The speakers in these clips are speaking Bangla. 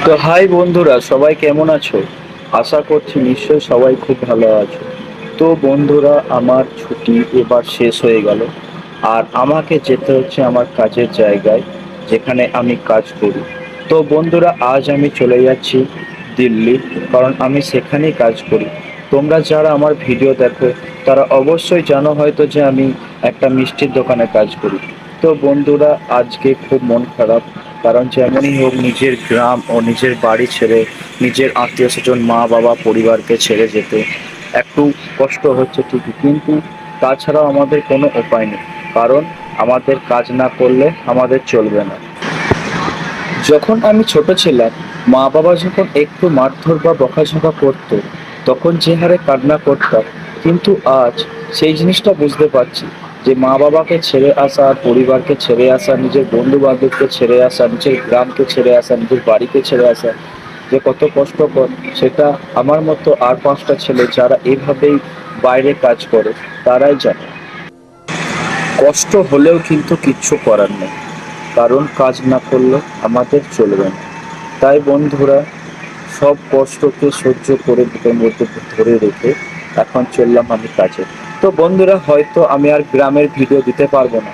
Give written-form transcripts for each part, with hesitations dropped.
তো হাই বন্ধুরা, সবাই কেমন আছো? আশা করছি নিশ্চয়ই সবাই খুব ভালো আছো। তো বন্ধুরা, আমার ছুটি এবার শেষ হয়ে গেল, আর আমাকে যেতে হচ্ছে আমার কাজের জায়গায়, যেখানে আমি কাজ করি। তো বন্ধুরা, আজ আমি চলে যাচ্ছি দিল্লি, কারণ আমি সেখানেই কাজ করি। তোমরা যারা আমার ভিডিও দেখো তারা অবশ্যই জানো হয়তো যে আমি একটা মিষ্টির দোকানে কাজ করি। তো বন্ধুরা, আজকে খুব মন খারাপ, কারণ যেমনই হোক নিজের গ্রাম ও নিজের বাড়ি ছেড়ে, নিজের আত্মীয় স্বজন মা বাবা পরিবারকে ছেড়ে যেতে একটু কষ্ট হচ্ছে ঠিকই, কিন্তু তাছাড়াও আমাদের কোনো উপায় নেই, কারণ আমাদের কাজ না করলে আমাদের চলবে না। যখন আমি ছোট ছিলাম, মা বাবা যখন একটু মারধর বা বকাঝকা করতো, তখন যে হারে কান্না করতাম, কিন্তু আজ সেই জিনিসটা বুঝতে পারছি যে মা বাবাকে ছেড়ে আসা, পরিবারকে ছেড়ে আসা, নিজের বন্ধু বান্ধবকে ছেড়ে আসা, নিজের গ্রামকে ছেড়ে আসা, নিজের বাড়িকে ছেড়ে আসা যে কত কষ্টকর, সেটা আমার মতো আর পাঁচটা ছেলে যারা এভাবেই বাইরে কাজ করে তারাই জানে। কষ্ট হলেও কিন্তু কিচ্ছু করার নেই, কারণ কাজ না করলে আমাদের চলবে না। তাই বন্ধুরা, সব কষ্টকে সহ্য করে বুকের মধ্যে ধরে রেখে এখন চললাম আমি কাজে। তো বন্ধুরা, হয়তো আমি আর গ্রামের ভিডিও দিতে পারবো না,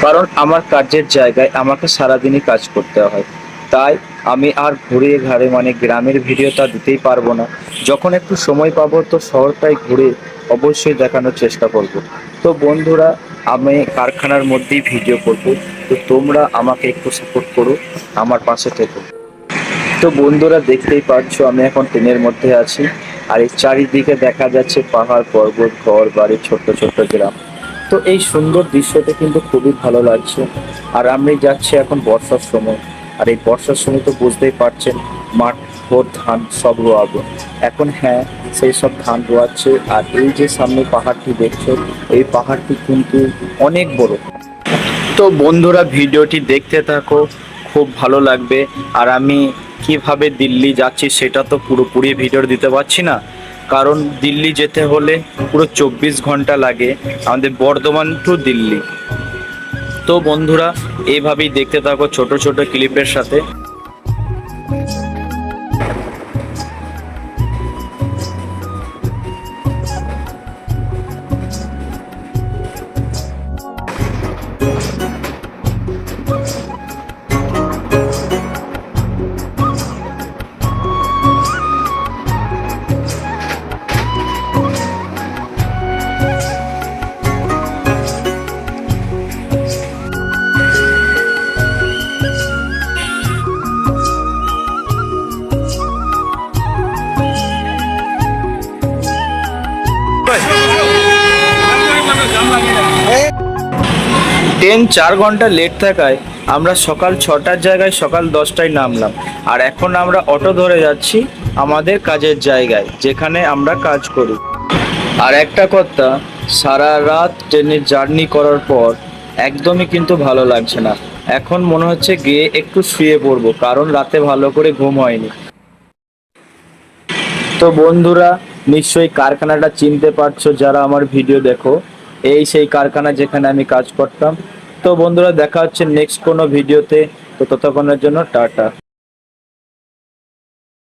কারণ আমার কাজের জায়গায় আমাকে সারাদিনই কাজ করতে হয়। তাই আমি আর ঘুরে ঘাড়ে মানে গ্রামের ভিডিওটা দিতেই পারবো না। যখন একটু সময় পাবো তো শহরটাই ঘুরে অবশ্যই দেখানোর চেষ্টা করব। তো বন্ধুরা, আমি কারখানার মধ্যেই ভিডিও করব। তো তোমরা আমাকে একটু সাপোর্ট করো, আমার পাশে থেকো। তো বন্ধুরা, দেখতেই পাচ্ছ আমি এখন ট্রেনের মধ্যে আছি, আর এই চারিদিকে দেখা যাচ্ছে পাহাড় পর্বত, ঘর বাড়ি, ছোট্ট ছোট্ট গ্রাম। তো এই সুন্দর দৃশ্যটা কিন্তু খুবই ভালো লাগছে। আর আমি যাচ্ছি এখন বর্ষার সময়, আর এই বর্ষার সময় তো বুঝতেই পারছেন, মাঠ ভোর ধান সব রোয়াবে এখন। হ্যাঁ, সেই সব ধান রোয়াচ্ছে। আর এই যে সামনে পাহাড়টি দেখছো, এই পাহাড়টি কিন্তু অনেক বড়। তো বন্ধুরা, ভিডিওটি দেখতে থাকো, খুব ভালো লাগবে। আর আমি কিভাবে দিল্লি যাচ্ছি সেটা তো পুরোপুরি ভিডিও দিতে পারছি না, কারণ দিল্লি যেতে হলে পুরো 24 ঘন্টা লাগে আমাদের বর্ধমান টু দিল্লি। তো বন্ধুরা, এইভাবেই দেখতে থাকো ছোট ছোট ক্লিপের সাথে। ট্রেন 4 ঘন্টা লেট থাকায় আমরা সকাল 6টার জায়গায় সকাল 10টায় নামলাম। আর এখন আমরা অটো ধরে যাচ্ছি আমাদের কাজের জায়গায়, যেখানে আমরা কাজ করি। আর একটা কথা, সারা রাত ট্রেনে জার্নি করার পর একদমই কিন্তু ভালো লাগছে না। এখন মনে হচ্ছে গিয়ে একটু শুয়ে পড়বো, কারণ রাতে ভালো করে ঘুম হয়নি। তো বন্ধুরা, নিশ্চয়ই কারখানাটা চিনতে পারছো যারা আমার ভিডিও দেখো। এই সেই কারখানা যেখানে আমি কাজ করতাম। তো বন্ধুরা, দেখা হচ্ছে নেক্সট কোনো ভিডিওতে। তো ততক্ষণের জন্য টাটা।